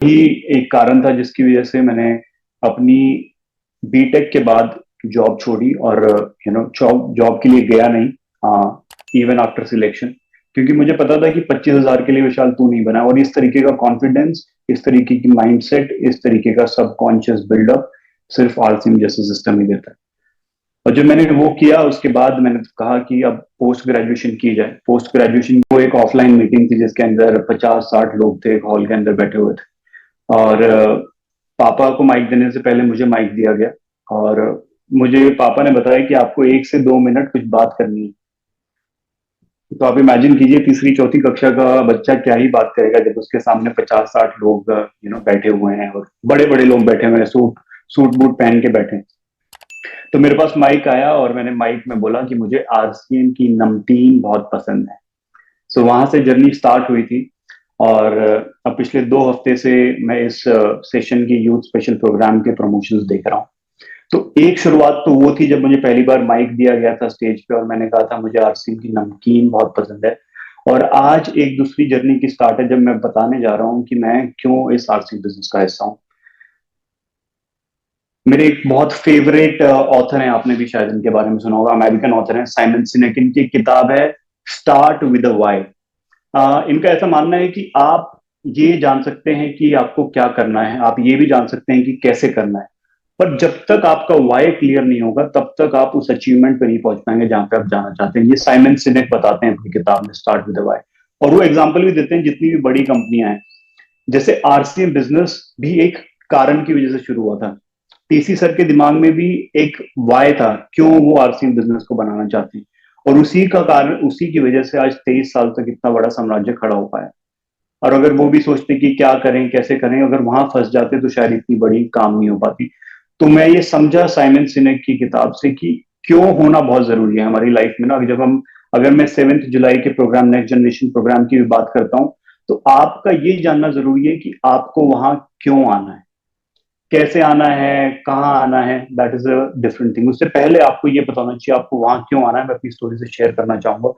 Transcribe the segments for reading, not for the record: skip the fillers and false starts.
ही एक कारण था जिसकी वजह से मैंने अपनी बीटेक के बाद जॉब छोड़ी और जॉब जॉब के लिए गया नहीं इवन आफ्टर सिलेक्शन, क्योंकि मुझे पता था कि 25,000 के लिए विशाल तू नहीं बना। और इस तरीके का कॉन्फिडेंस, इस तरीके की माइंडसेट, इस तरीके का सबकॉन्शियस बिल्डअप सिर्फ आरसीएम जैसे सिस्टम ही देता है। और जब मैंने वो किया उसके बाद मैंने कहा कि अब पोस्ट ग्रेजुएशन की जाए। पोस्ट ग्रेजुएशन को एक ऑफलाइन मीटिंग थी जिसके अंदर 50-60 लोग थे, एक हॉल के अंदर बैठे हुए थे। और पापा को माइक देने से पहले मुझे माइक दिया गया। और मुझे पापा ने बताया कि आपको 1 से 2 मिनट कुछ बात करनी है। तो आप इमेजिन कीजिए तीसरी चौथी कक्षा का बच्चा क्या ही बात करेगा जब उसके सामने 50-60 लोग बैठे हुए हैं, और बड़े बड़े लोग बैठे हुए हैं, सूट सूट बूट पहन के बैठे हैं। तो मेरे पास माइक आया और मैंने माइक में बोला कि मुझे आरसीएम की नमकीन बहुत पसंद है। सो वहां से जर्नी स्टार्ट हुई थी। और अब पिछले 2 हफ्ते से मैं इस सेशन की यूथ स्पेशल प्रोग्राम के प्रमोशंस देख रहा हूँ। तो एक शुरुआत तो वो थी जब मुझे पहली बार माइक दिया गया था स्टेज पे और मैंने कहा था मुझे आरसीएम की नमकीन बहुत पसंद है। और आज एक दूसरी जर्नी की स्टार्ट है जब मैं बताने जा रहा हूँ कि मैं क्यों इस आरसीएम बिजनेस का हिस्सा हूँ। मेरे एक बहुत फेवरेट ऑथर हैं, आपने भी शायद इनके बारे में सुना होगा, अमेरिकन ऑथर हैं साइमन सिनेक। इनकी किताब है स्टार्ट विद अ वाई। इनका ऐसा मानना है कि आप ये जान सकते हैं कि आपको क्या करना है, आप ये भी जान सकते हैं कि कैसे करना है, पर जब तक आपका वाई क्लियर नहीं होगा तब तक आप उस अचीवमेंट पे नहीं पहुंच पाएंगे जहां पे आप जाना चाहते हैं। ये साइमन सिनेक बताते हैं अपनी किताब में स्टार्ट विद द वाई। और वो एग्जांपल भी देते हैं जितनी भी बड़ी कंपनियां हैं, जैसे आरसीएम बिजनेस भी एक कारण की वजह से शुरू हुआ था। टीसी सर के दिमाग में भी एक वाय था क्यों वो आरसीएम बिजनेस को बनाना चाहते हैं, और उसी का कारण, उसी की वजह से आज 23 साल तक इतना बड़ा साम्राज्य खड़ा हो पाया। और अगर वो भी सोचते कि क्या करें कैसे करें, अगर वहां फंस जाते तो शायद इतनी बड़ी काम नहीं हो पाती। तो मैं ये समझा साइमन सिनेक की किताब से कि क्यों होना बहुत जरूरी है हमारी लाइफ में ना। जब हम, अगर मैं 7 जुलाई के प्रोग्राम नेक्स्ट जनरेशन प्रोग्राम की भी बात करता हूँ, तो आपका ये जानना जरूरी है कि आपको वहां क्यों आना है, कैसे आना है, कहाँ आना है, that is a different thing. उससे पहले आपको ये पता होना चाहिए आपको वहां क्यों आना है। मैं अपनी स्टोरी से शेयर करना चाहूंगा।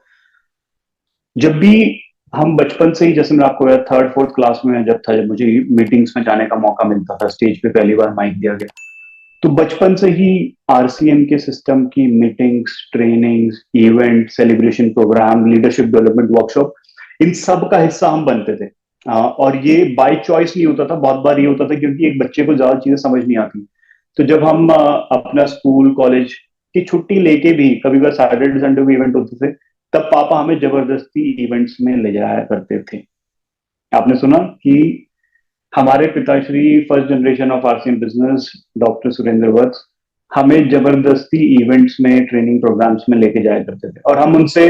जब भी हम बचपन से ही, जैसे मैं आपको थर्ड फोर्थ क्लास में जब था, जब मुझे मीटिंग्स में जाने का मौका मिलता था, स्टेज पे पहली बार माइक दिया गया, तो बचपन से ही आरसीएम के सिस्टम की meetings, trainings, event, celebration programme, leadership development workshop, इन सब का हिस्सा हम बनते थे। और ये बाय चॉइस नहीं होता था, बहुत बार ये होता था क्योंकि एक बच्चे को ज्यादा चीजें समझ नहीं आती। तो जब हम अपना स्कूल कॉलेज की छुट्टी लेके भी कभी कभी सैटरडे संडे को इवेंट होते थे, तब पापा हमें जबरदस्ती इवेंट्स में ले जाया करते थे। आपने सुना कि हमारे पिताश्री, first generation of RCM business, doctor Surendra Vats, हमें जबरदस्ती इवेंट्स में, ट्रेनिंग प्रोग्राम्स में लेके जाया करते थे। और हम उनसे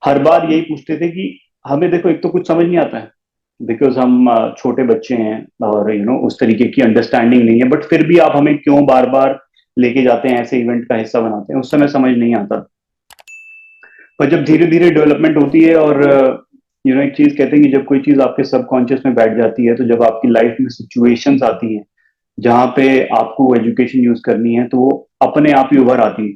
हर बार यही पूछते थे कि हमें देखो एक तो कुछ समझ नहीं आता है, बिकॉज हम छोटे बच्चे हैं और उस तरीके की अंडरस्टैंडिंग नहीं है, बट फिर भी आप हमें क्यों बार बार लेके जाते हैं, ऐसे इवेंट का हिस्सा बनाते हैं। उस समय समझ नहीं आता। पर जब धीरे धीरे डेवलपमेंट होती है और एक चीज कहते हैं कि जब कोई चीज आपके सबकॉन्शियस में बैठ जाती है, तो जब आपकी लाइफ में सिचुएशंस आती हैं जहां पे आपको एजुकेशन यूज करनी है, तो वो अपने आप ही उभर आती है।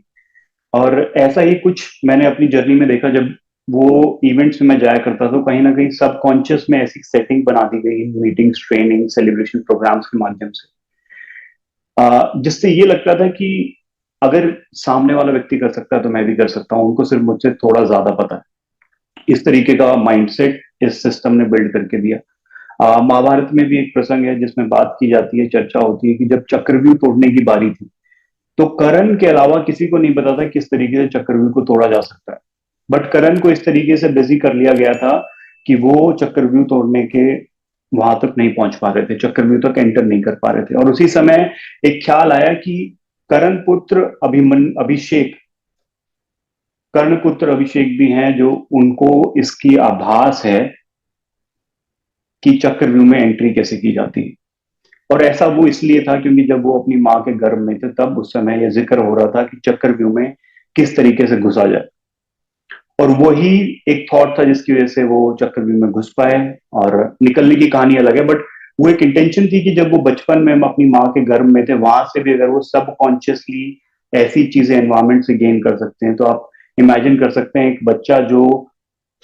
और ऐसा ही कुछ मैंने अपनी जर्नी में देखा। जब वो इवेंट्स में मैं जाया करता था, तो कहीं ना कहीं सबकॉन्शियस में ऐसी सेटिंग बना दी गई मीटिंग्स, ट्रेनिंग, सेलिब्रेशन प्रोग्राम्स के माध्यम से, जिससे ये लगता था कि अगर सामने वाला व्यक्ति कर सकता है तो मैं भी कर सकता हूँ, उनको सिर्फ मुझसे थोड़ा ज्यादा पता है। इस तरीके का माइंडसेट इस सिस्टम ने बिल्ड करके दिया। महाभारत में भी एक प्रसंग है जिसमें बात की जाती है, चर्चा होती है कि जब चक्रव्यूह तोड़ने की बारी थी, तो कर्ण के अलावा किसी को नहीं पता था किस तरीके से चक्रव्यूह को तोड़ा जा सकता है। बट कर्ण को इस तरीके से बिजी कर लिया गया था कि वो चक्रव्यूह तोड़ने के वहां तक नहीं पहुंच पा रहे थे, चक्रव्यूह तक एंटर नहीं कर पा रहे थे। और उसी समय एक ख्याल आया कि कर्ण पुत्र अभिषेक, कर्ण पुत्र अभिषेक भी हैं जो, उनको इसकी आभास है कि चक्रव्यूह में एंट्री कैसे की जाती है। और ऐसा वो इसलिए था क्योंकि जब वो अपनी माँ के गर्भ में थे तब उस समय यह जिक्र हो रहा था कि चक्रव्यूह में किस तरीके से घुसा जाए। और वही एक थॉट था जिसकी वजह से वो चक्रव्यूह में घुस पाए। और निकलने की कहानी अलग है, बट वो एक इंटेंशन थी कि जब वो बचपन में हम अपनी माँ के गर्भ में थे, वहां से भी अगर वो सबकॉन्शियसली ऐसी चीजें एनवायरमेंट से गेन कर सकते हैं, तो आप इमेजिन कर सकते हैं एक बच्चा जो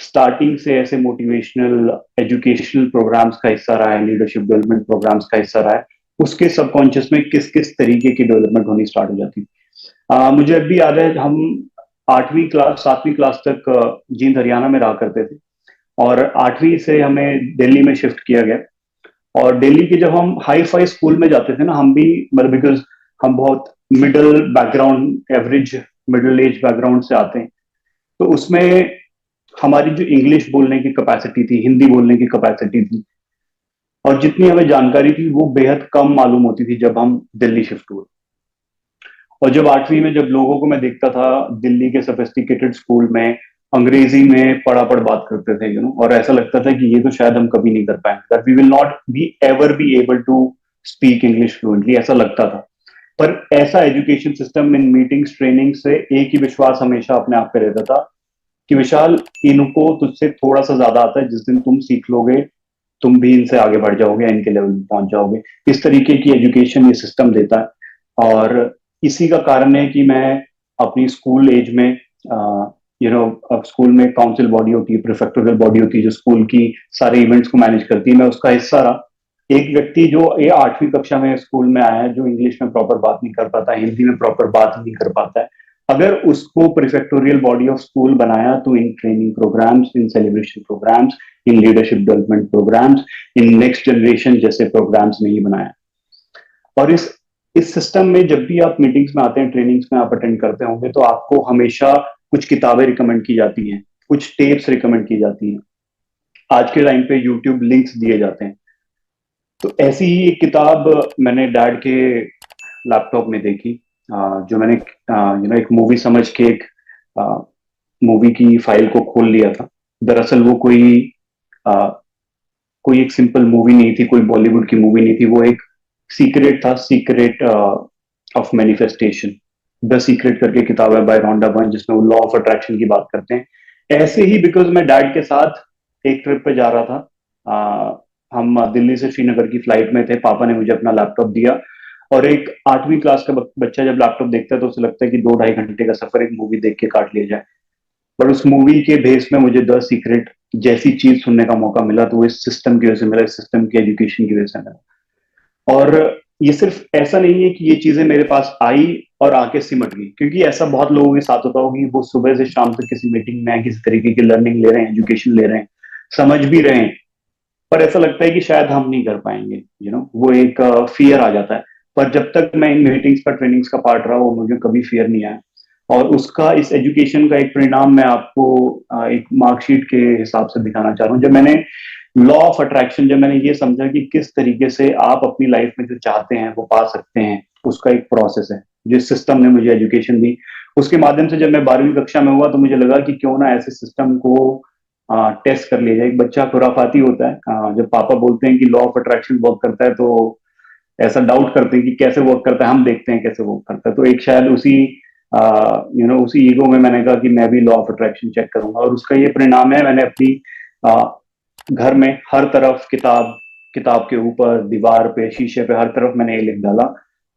स्टार्टिंग से ऐसे मोटिवेशनल एजुकेशनल प्रोग्राम्स का हिस्सा रहा है, लीडरशिप डेवलपमेंट प्रोग्राम्स का हिस्सा रहा है, उसके सबकॉन्शियस में किस किस तरीके की डेवलपमेंट होनी स्टार्ट हो जाती है। मुझे अभी याद है, हम 8वीं क्लास 7वीं क्लास तक जींद हरियाणा में रहा करते थे, और 8वीं से हमें दिल्ली में शिफ्ट किया गया। और दिल्ली के जब हम हाई फाई स्कूल में जाते थे ना, हम भी मतलब बिकॉज हम बहुत middle background, average middle age background से आते हैं, तो उसमें हमारी जो इंग्लिश बोलने की कैपेसिटी थी, हिंदी बोलने की कैपेसिटी थी, और जितनी हमें जानकारी थी वो बेहद कम मालूम होती थी जब हम दिल्ली शिफ्ट हुए। और जब 8वीं में जब लोगों को मैं देखता था दिल्ली के सोफिस्टिकेटेड स्कूल में अंग्रेजी में पढ़ापढ़ बात करते थे, और ऐसा लगता था कि ये तो शायद हम कभी नहीं कर पाएंगे, that we will not be ever be able to speak English fluently, ऐसा लगता था। पर ऐसा एजुकेशन सिस्टम इन मीटिंग्स ट्रेनिंग से एक ही विश्वास हमेशा अपने आप पे रहता था कि विशाल, इनको तुझसे थोड़ा सा ज्यादा आता है, जिस दिन तुम सीख लोगे तुम भी इनसे आगे बढ़ जाओगे, इनके लेवल में पहुंच जाओगे। इस तरीके की एजुकेशन ये सिस्टम देता है। और इसी का कारण है कि मैं अपनी स्कूल एज में, अब स्कूल में काउंसिल बॉडी होती है, प्रिफेक्टोरियल बॉडी होती है जो स्कूल की सारे इवेंट्स को मैनेज करती है, मैं उसका हिस्सा रहा। एक व्यक्ति जो ये 8वीं कक्षा में स्कूल में आया है, जो इंग्लिश में प्रॉपर बात नहीं कर पाता, हिंदी में प्रॉपर बात नहीं कर पाता है, अगर उसको प्रिफेक्टोरियल बॉडी ऑफ स्कूल बनाया, तो इन ट्रेनिंग प्रोग्राम्स, इन सेलिब्रेशन प्रोग्राम्स, इन लीडरशिप डेवलपमेंट प्रोग्राम्स, इन नेक्स्ट जनरेशन जैसे प्रोग्राम्स नहीं बनाया। और इस सिस्टम में जब भी आप मीटिंग्स में आते हैं, ट्रेनिंग्स में आप अटेंड करते होंगे, तो आपको हमेशा कुछ किताबें रिकमेंड की जाती हैं, कुछ टेप्स रिकमेंड की जाती हैं, आज के टाइम पे यूट्यूब लिंक्स दिए जाते हैं। तो ऐसी ही एक किताब मैंने डैड के लैपटॉप में देखी, जो मैंने एक मूवी समझ के एक मूवी की फाइल को खोल लिया था। दरअसल वो आ, कोई एक सिंपल मूवी नहीं थी, कोई बॉलीवुड की मूवी नहीं थी, वो एक सीक्रेट था, secret of manifestation. The secret करके किताब है बाय रॉन्डा बर्न, जिसमें वो लॉ ऑफ अट्रैक्शन की बात करते हैं। ऐसे ही बिकॉज मैं डैड के साथ एक ट्रिप पे जा रहा था, हम दिल्ली से श्रीनगर की फ्लाइट में थे, पापा ने मुझे अपना लैपटॉप दिया, और एक 8वीं क्लास का बच्चा जब लैपटॉप देखता है तो उसे लगता है कि 2 ढाई घंटे का सफर एक मूवी देख के काट लिया जाए। पर उस मूवी के बेस में मुझे द सीक्रेट जैसी चीज सुनने का मौका मिला, तो वो इस सिस्टम की वजह से मिला, इस सिस्टम की एजुकेशन की वजह से मिला। और ये सिर्फ ऐसा नहीं है कि ये चीजें मेरे पास आई और आके सिमट गई, क्योंकि ऐसा बहुत लोगों के साथ होता होगा कि वो सुबह से शाम तक किसी मीटिंग में किसी तरीके की लर्निंग ले रहे हैं, एजुकेशन ले रहे हैं, समझ भी रहे हैं, पर ऐसा लगता है कि शायद हम नहीं कर पाएंगे, वो एक फियर आ जाता है। पर जब तक मैं इन मीटिंग्स का, ट्रेनिंग्स का पार्ट रहा, वो मुझे कभी फियर नहीं आया। और उसका, इस एजुकेशन का एक परिणाम मैं आपको एक मार्कशीट के हिसाब से दिखाना चाह रहा हूँ। जब मैंने लॉ ऑफ अट्रैक्शन, जब मैंने ये समझा कि किस तरीके से आप अपनी लाइफ में जो चाहते हैं वो पा सकते हैं, उसका एक प्रोसेस है, जिस सिस्टम ने मुझे एजुकेशन दी, उसके माध्यम से जब मैं 12वीं कक्षा में हुआ, तो मुझे लगा कि क्यों ना ऐसे सिस्टम को टेस्ट कर लिया जाए। एक बच्चा खुराफाती होता है, जब पापा बोलते हैं कि लॉ ऑफ अट्रैक्शन वर्क करता है, तो ऐसा डाउट करते हैं कि कैसे वर्क करता है, हम देखते हैं कैसे वर्क करता है। तो एक शायद उसी ईगो में मैंने कहा कि मैं भी लॉ ऑफ अट्रैक्शन चेक करूंगा, और उसका ये परिणाम है, मैंने अपनी घर में हर तरफ किताब, किताब के ऊपर, दीवार पे, शीशे पे, हर तरफ मैंने ये लिख डाला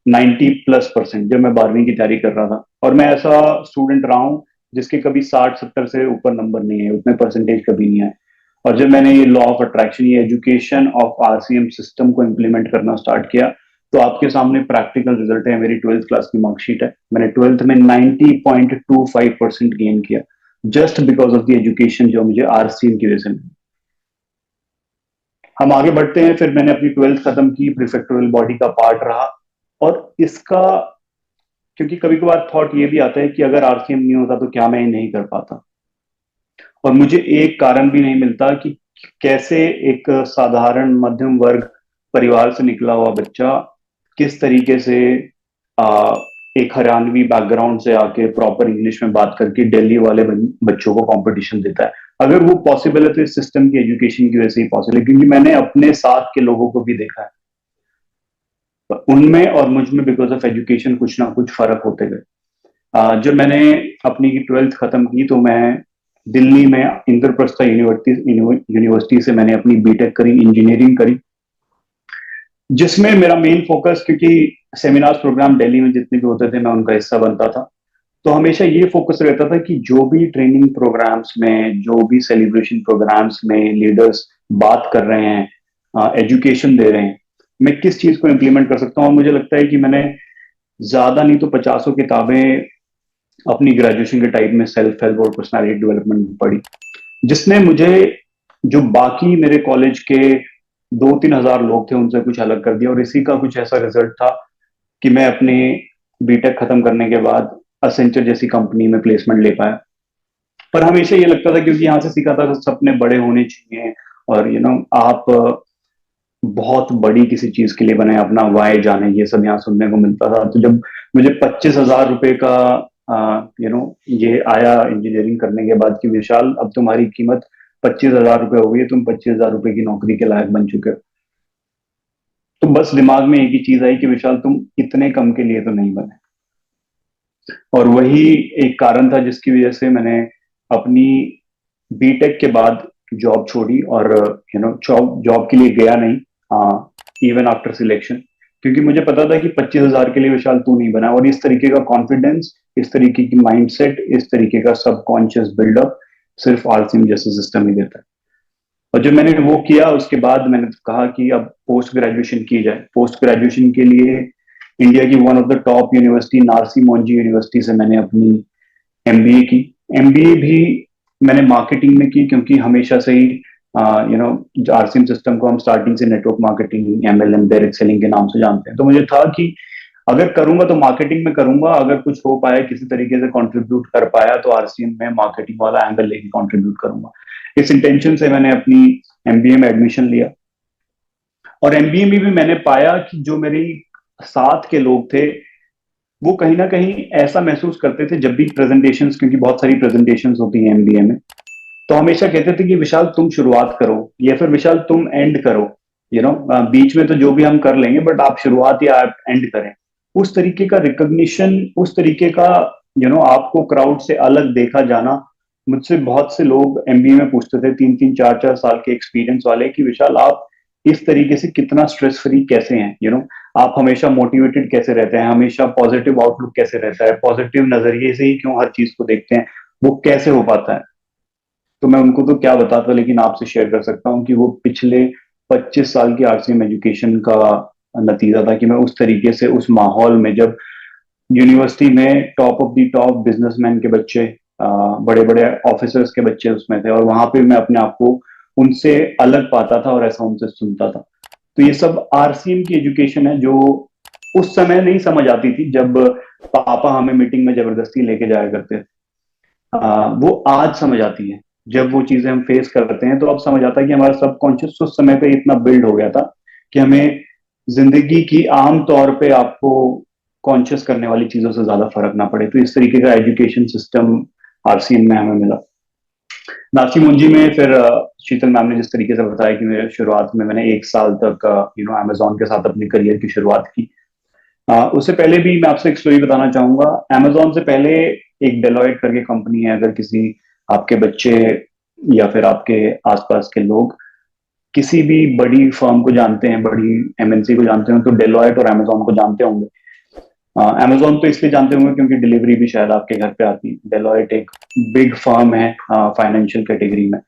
90+%, जब मैं 12वीं की तैयारी कर रहा था। और मैं ऐसा स्टूडेंट रहा हूँ जिसके कभी 60-70 से ऊपर नंबर नहीं है, उतने परसेंटेज कभी नहीं आए। और जब मैंने ये लॉ ऑफ अट्रैक्शन, ये एजुकेशन ऑफ आरसीएम सिस्टम को इम्प्लीमेंट करना स्टार्ट किया, तो आपके सामने प्रैक्टिकल रिजल्ट है, मेरी 12th क्लास की मार्कशीट है। मैंने 12th में 90.25% गेन किया, just because of the education जो मुझे आरसीएम की वजह से मिली। हम आगे बढ़ते हैं, फिर मैंने अपनी 12th खत्म की, प्रीफेक्टोरियल बॉडी का पार्ट रहा। और इसका, क्योंकि कभी कभार थॉट ये भी आता है कि अगर आरसीएम नहीं होता तो क्या मैं ये नहीं कर पाता, और मुझे एक कारण भी नहीं मिलता कि कैसे एक साधारण मध्यम वर्ग परिवार से निकला हुआ बच्चा किस तरीके से आ, एक हरियाणवी बैकग्राउंड से आके प्रॉपर इंग्लिश में बात करके दिल्ली वाले बच्चों को कंपटीशन देता है। अगर वो पॉसिबल है तो इस सिस्टम की, एजुकेशन की वजह से ही पॉसिबल है, क्योंकि मैंने अपने साथ के लोगों को भी देखा है, तो उनमें और मुझ में बिकॉज ऑफ एजुकेशन कुछ ना कुछ फर्क होते गए। जब मैंने अपनी 12th खत्म की, तो मैं दिल्ली में इंद्रप्रस्थ यूनिवर्सिटी से मैंने अपनी बीटेक करी, इंजीनियरिंग करी, जिसमें मेरा मेन फोकस, क्योंकि सेमिनार्स प्रोग्राम दिल्ली में जितने भी होते थे मैं उनका हिस्सा बनता था, तो हमेशा ये फोकस रहता था कि जो भी ट्रेनिंग प्रोग्राम्स में, जो भी सेलिब्रेशन प्रोग्राम्स में लीडर्स बात कर रहे हैं, एजुकेशन दे रहे हैं, मैं किस चीज को इम्प्लीमेंट कर सकता हूँ। और मुझे लगता है कि मैंने ज्यादा नहीं तो 50 किताबें अपनी ग्रेजुएशन के टाइम में सेल्फ हेल्प और पर्सनालिटी डेवलपमेंट में पढ़ी, जिसने मुझे, जो बाकी मेरे कॉलेज के 2-3 हजार लोग थे उनसे कुछ अलग कर दिया। और इसी का कुछ ऐसा रिजल्ट था कि मैं अपने बीटेक खत्म करने के बाद असेंचर जैसी कंपनी में प्लेसमेंट ले पाया। पर हमेशा ये लगता था, क्योंकि यहाँ से सीखा था कि सपने बड़े होने चाहिए, और आप बहुत बड़ी किसी चीज के लिए बने, अपना वाय जाने, ये सब यहाँ सुनने को मिलता था। तो जब मुझे 25,000 रुपए का ये आया इंजीनियरिंग करने के बाद कि विशाल अब तुम्हारी कीमत 25,000 रुपए हो गई है, तुम 25,000 रुपए की नौकरी के लायक बन चुके हो, तो बस दिमाग में एक ही चीज आई कि विशाल तुम इतने कम के लिए तो नहीं बने। और वही एक कारण था जिसकी वजह से मैंने अपनी बीटेक के बाद जॉब छोड़ी, और जॉब जॉब के लिए गया नहीं इवन आफ्टर सिलेक्शन, क्योंकि मुझे पता था कि 25,000 के लिए विशाल तू नहीं बना। और इस तरीके का कॉन्फिडेंस, इस तरीके की माइंडसेट, इस तरीके का सबकॉन्शियस बिल्डअप सिर्फ आरसीएम जैसे सिस्टम ही देता है। और जब मैंने वो किया उसके बाद मैंने कहा कि अब पोस्ट ग्रेजुएशन की जाए। पोस्ट ग्रेजुएशन के लिए इंडिया की one of the top university Narsee Monjee University से मैंने अपनी एमबीए की। एमबीए भी मैंने मार्केटिंग में की, क्योंकि हमेशा से ही आरसीएम सिस्टम को हम स्टार्टिंग से network marketing, MLM, direct selling के नाम से जानते हैं। तो मुझे था कि अगर करूंगा तो मार्केटिंग में करूंगा, अगर कुछ हो पाया, किसी तरीके से कंट्रीब्यूट कर पाया, तो आरसीएम में मार्केटिंग वाला एंगल लेके कंट्रीब्यूट करूंगा। इस इंटेंशन से मैंने अपनी एमबीए में एडमिशन लिया। और एमबीए में भी मैंने पाया कि जो मेरी साथ के लोग थे, वो कहीं ना कहीं ऐसा महसूस करते थे जब भी प्रेजेंटेशंस, क्योंकि बहुत सारी प्रेजेंटेशंस होती हैं एमबीए में, तो हमेशा कहते थे कि विशाल तुम शुरुआत करो, या फिर विशाल तुम एंड करो, बीच में तो जो भी हम कर लेंगे, बट आप शुरुआत या आप एंड करें। उस तरीके का रिकॉग्निशन, उस तरीके का आपको क्राउड से अलग देखा जाना, मुझसे बहुत से लोग एमबीए में पूछते थे, 3-3 4-4 साल के एक्सपीरियंस वाले, कि विशाल आप इस तरीके से कितना स्ट्रेस फ्री कैसे हैं, आप हमेशा मोटिवेटेड कैसे रहते हैं, हमेशा पॉजिटिव आउटलुक कैसे रहता है, पॉजिटिव नजरिए से ही क्यों हर चीज को देखते हैं, वो कैसे हो पाता है। तो मैं उनको तो क्या बताता, लेकिन आपसे शेयर कर सकता हूँ कि वो पिछले 25 साल की आरसीएम एजुकेशन का नतीजा था कि मैं उस तरीके से, उस माहौल में, जब यूनिवर्सिटी में top of the top businessman के बच्चे, बड़े बड़े ऑफिसर्स के बच्चे उसमें थे, और वहां पे मैं अपने आप को उनसे अलग पाता था और ऐसा उनसे सुनता था। तो ये सब आरसीएम की एजुकेशन है, जो उस समय नहीं समझ आती थी, जब पापा हमें मीटिंग में जबरदस्ती लेके जाया करते थे। वो आज समझ आती है। जब वो चीजें हम फेस करते हैं तो अब समझ आता है कि हमारा सबकॉन्शियस उस समय पे इतना बिल्ड हो गया था कि हमें जिंदगी की आम तौर पे आपको कॉन्शियस करने वाली चीजों से ज्यादा फर्क ना पड़े। तो इस तरीके का एजुकेशन सिस्टम आरसीएम में हमें मिला। नासिम मुंजी में फिर शीतल मैम ने जिस तरीके से बताया कि मेरे शुरुआत में मैंने 1 साल तक अमेजोन के साथ अपनी करियर की शुरुआत की। उससे पहले भी मैं आपसे एक स्टोरी बताना चाहूंगा। अमेजोन से पहले एक डेलॉयट करके कंपनी है, अगर किसी आपके बच्चे या फिर आपके आसपास के लोग किसी भी बड़ी फर्म को जानते हैं, बड़ी एमएनसी को जानते हैं, तो डेलॉयट और अमेजोन को जानते होंगे। अमेजोन तो इसलिए जानते होंगे क्योंकि डिलीवरी भी शायद आपके घर पे आती है। डेलॉयट एक बिग फर्म है फाइनेंशियल कैटेगरी में।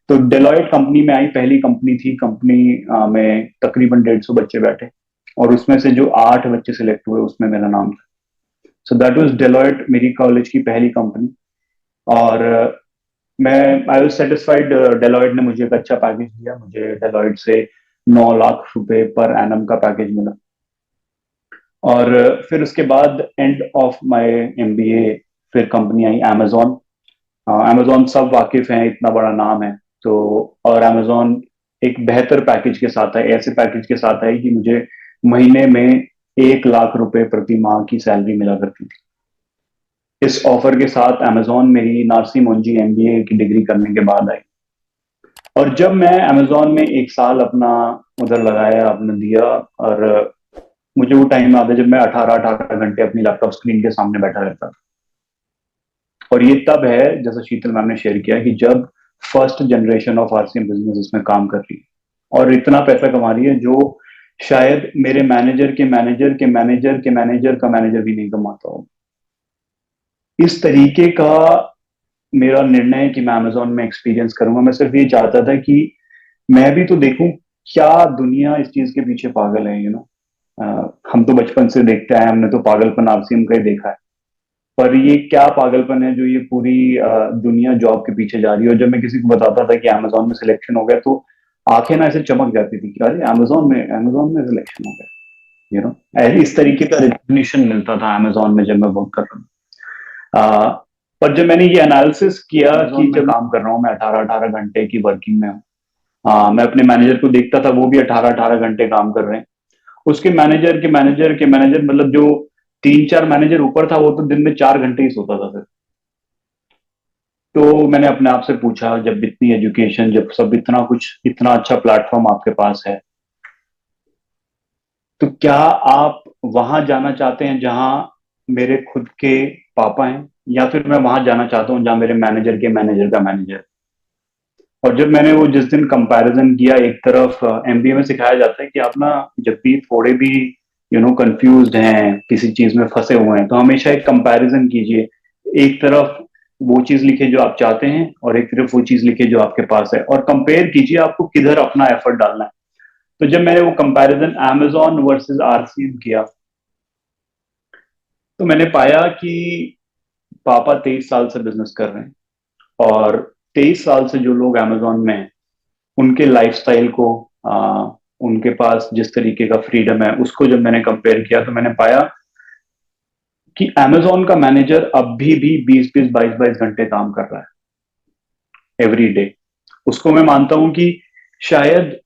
तो डेलॉयट कंपनी में आई, पहली कंपनी थी। कंपनी में तकरीबन 150 बच्चे बैठे, और उसमें से जो 8 बच्चे सिलेक्ट हुए उसमें मेरा नाम था। सो दैट वाज डेलॉयट, मेरी कॉलेज की पहली कंपनी। और मैं आई वाज सेटिस्फाइड। डेलॉयट ने मुझे एक अच्छा पैकेज दिया। मुझे डेलॉयट से 9 लाख रुपए पर एनम का पैकेज मिला। और फिर उसके बाद एंड ऑफ माय एमबीए फिर कंपनी आई अमेजोन। अमेजोन सब वाकिफ हैं, इतना बड़ा नाम है। तो और अमेजोन एक बेहतर पैकेज के साथ है, ऐसे पैकेज के साथ है कि मुझे महीने में 1 लाख रुपए प्रति माह की सैलरी मिला करती थी। इस ऑफर के साथ अमेजोन मेरी नारसी मोन्जी एमबीए की डिग्री करने के बाद आई। और जब मैं अमेजोन में 1 साल अपना उधर लगाया, अपने दिया, और मुझे वो टाइम याद है जब मैं 18-18 घंटे अपनी लैपटॉप स्क्रीन के सामने बैठा रहता था। और ये तब है, जैसा शीतल मैम ने शेयर किया, कि जब first generation of RCM business इसमें काम कर रही है और इतना पैसा कमा रही है, जो शायद मेरे मैनेजर के मैनेजर के मैनेजर के मैनेजर का मैनेजर भी नहीं कमाता हो। इस तरीके का मेरा निर्णय है कि मैं अमेजोन में एक्सपीरियंस करूंगा। मैं सिर्फ ये चाहता था कि मैं भी तो देखूं क्या दुनिया इस चीज के पीछे पागल है, हम तो बचपन से देखते आए, हमने तो पागलपन आरसीएम का ही देखा है। पर ये क्या पागलपन है जो ये पूरी दुनिया जॉब के पीछे जा रही है। और जब मैं किसी को बताता था कि अमेजोन में सिलेक्शन हो गया, तो आंखें ना ऐसे चमक जाती थी कि अरे अमेजोन में सिलेक्शन हो गया। इस तरीके का रिकग्निशन मिलता था अमेजोन में जब मैं वर्क कर रहा था। पर जब मैंने ये एनालिसिस किया कि जब काम कर रहा हूँ, मैं 18-18 घंटे की वर्किंग में हूँ। मैं अपने मैनेजर को देखता था, वो भी 18-18 घंटे काम कर रहे हैं। उसके मैनेजर के मैनेजर के मैनेजर, मतलब जो 3-4 मैनेजर ऊपर था, वो तो दिन में 4 घंटे ही सोता था सिर्फ। तो मैंने अपने आप से पूछा, जब इतनी एजुकेशन, जब सब इतना कुछ, इतना अच्छा प्लेटफॉर्म आपके पास है, तो क्या आप वहां जाना चाहते हैं जहां मेरे खुद के पापा हैं, या फिर मैं वहां जाना चाहता हूं जहां मेरे मैनेजर के मैनेजर का मैनेजर। और जब मैंने वो जिस दिन कंपैरिजन किया, एक तरफ एमबीए में सिखाया जाता है कि आप ना जब भी थोड़े भी कंफ्यूज्ड हैं, किसी चीज में फंसे हुए हैं, तो हमेशा एक कंपैरिजन कीजिए। एक तरफ वो चीज लिखे जो आप चाहते हैं, और एक तरफ वो चीज लिखे जो आपके पास है, और कंपेयर कीजिए आपको किधर अपना एफर्ट डालना है। तो जब मैंने वो कंपैरिजन अमेजोन वर्सेस आरसीएम किया, तो मैंने पाया कि पापा 23 साल से बिजनेस कर रहे हैं, और 23 साल से जो लोग अमेजोन में हैं, उनके लाइफस्टाइल को, आ, उनके पास जिस तरीके का फ्रीडम है, उसको जब मैंने कंपेयर किया, तो मैंने पाया कि अमेजोन का मैनेजर अभी भी 20-20, 22-22 घंटे काम कर रहा है एवरी डे। उसको मैं मानता हूं कि शायद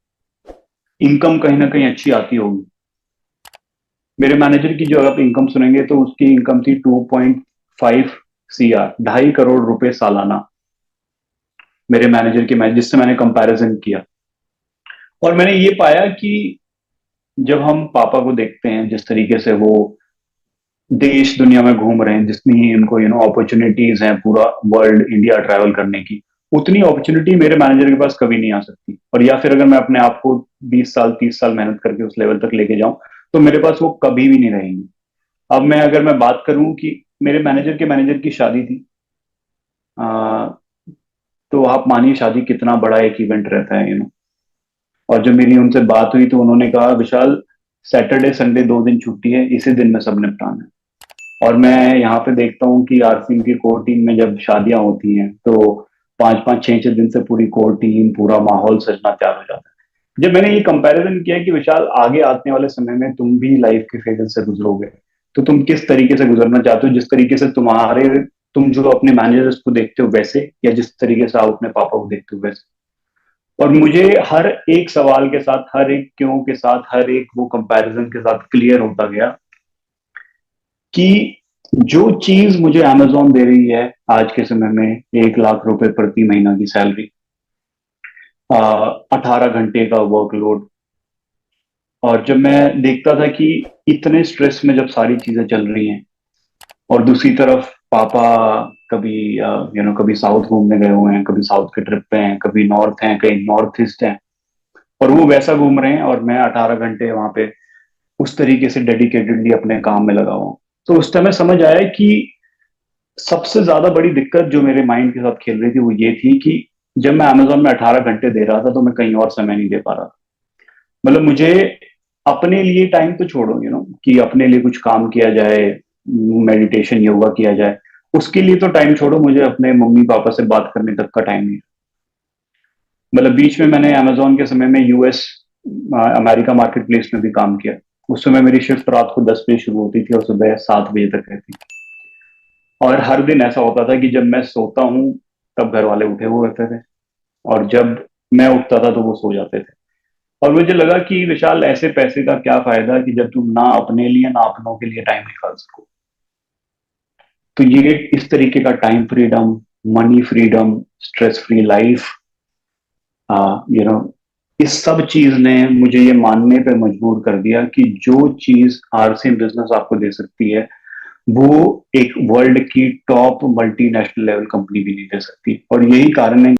इनकम कहीं ना कहीं अच्छी आती होगी। मेरे मैनेजर की जो आप इनकम सुनेंगे, तो उसकी इनकम थी 2.5 CR, 2.5 करोड़ रुपए सालाना। मेरे मैनेजर की, मैं जिससे मैंने कंपैरिजन किया, और मैंने ये पाया कि जब हम पापा को देखते हैं, जिस तरीके से वो देश दुनिया में घूम रहे हैं, जितनी उनको अपॉर्चुनिटीज हैं पूरा वर्ल्ड इंडिया ट्रैवल करने की, उतनी अपॉर्चुनिटी मेरे मैनेजर के पास कभी नहीं आ सकती। और या फिर अगर मैं अपने आप को 20 साल 30 साल मेहनत करके उस लेवल तक लेके जाऊं, तो मेरे पास वो कभी भी नहीं रहेंगी। अब अगर मैं बात करूं कि मेरे मैनेजर के मैनेजर की शादी थी, आ, तो आप मानिए शादी कितना बड़ा एक इवेंट रहता है। और जब मेरी उनसे बात हुई, तो उन्होंने कहा, विशाल, सैटरडे संडे 2 दिन छुट्टी है, इसी दिन में सब निपटाना है। और मैं यहाँ पे देखता हूँ कि आरसीएम की कोर टीम में जब शादियां होती हैं, तो 5-5 6-6 दिन से पूरी कोर टीम, पूरा माहौल सजना तैयार हो जाता है। जब मैंने ये कंपैरिजन किया कि विशाल, आगे आने वाले समय में तुम भी लाइफ के फेजेस से गुजरोगे, तो तुम किस तरीके से गुजरना चाहते हो, जिस तरीके से तुम जो अपने मैनेजर्स को देखते हो वैसे, या जिस तरीके से आप अपने पापा को देखते हो वैसे। और मुझे हर एक सवाल के साथ, हर एक क्यों के साथ, हर एक वो कंपैरिजन के साथ क्लियर होता गया कि जो चीज मुझे अमेजोन दे रही है आज के समय में, 1 लाख रुपए प्रति महीना की सैलरी, 18 घंटे का वर्कलोड, और जब मैं देखता था कि इतने स्ट्रेस में जब सारी चीजें चल रही हैं, और दूसरी तरफ पापा कभी कभी साउथ घूमने गए हुए हैं, कभी साउथ के ट्रिप पे हैं, कभी नॉर्थ हैं, कहीं नॉर्थ ईस्ट हैं, और वो वैसा घूम रहे हैं, और मैं 18 घंटे वहां पे उस तरीके से डेडिकेटेडली अपने काम में लगा हुआ हूं। तो उस समय समझ आया कि सबसे ज्यादा बड़ी दिक्कत जो मेरे माइंड के साथ खेल रही थी, वो ये थी कि जब मैं अमेजोन में 18 घंटे दे रहा था, तो मैं कहीं और समय नहीं दे पा रहा था। मतलब मुझे अपने लिए टाइम तो छोड़ो, कि अपने लिए कुछ काम किया जाए, मेडिटेशन योगा किया जाए, उसके लिए तो टाइम छोड़ो, मुझे अपने मम्मी पापा से बात करने तक का टाइम नहीं। मतलब बीच में मैंने अमेजोन के समय में यूएस अमेरिका मार्केट प्लेस में भी काम किया। उस समय मेरी शिफ्ट रात को 10 बजे शुरू होती थी और सुबह 7 बजे तक रहती थी। और हर दिन ऐसा होता था कि जब मैं सोता हूँ, तब घर वाले उठे हुए होते थे, और जब मैं उठता था, तो वो सो जाते थे। और मुझे लगा कि विशाल, ऐसे पैसे का क्या फायदा कि जब तुम ना अपने लिए ना अपनों के लिए टाइम निकाल सको। तो ये इस तरीके का time freedom, money freedom, stress free life, you know इस सब चीज ने मुझे ये मानने पे मजबूर कर दिया कि जो चीज आरसीएम बिजनेस आपको दे सकती है, वो एक वर्ल्ड की टॉप मल्टीनेशनल लेवल कंपनी भी नहीं दे सकती। और यही कारण है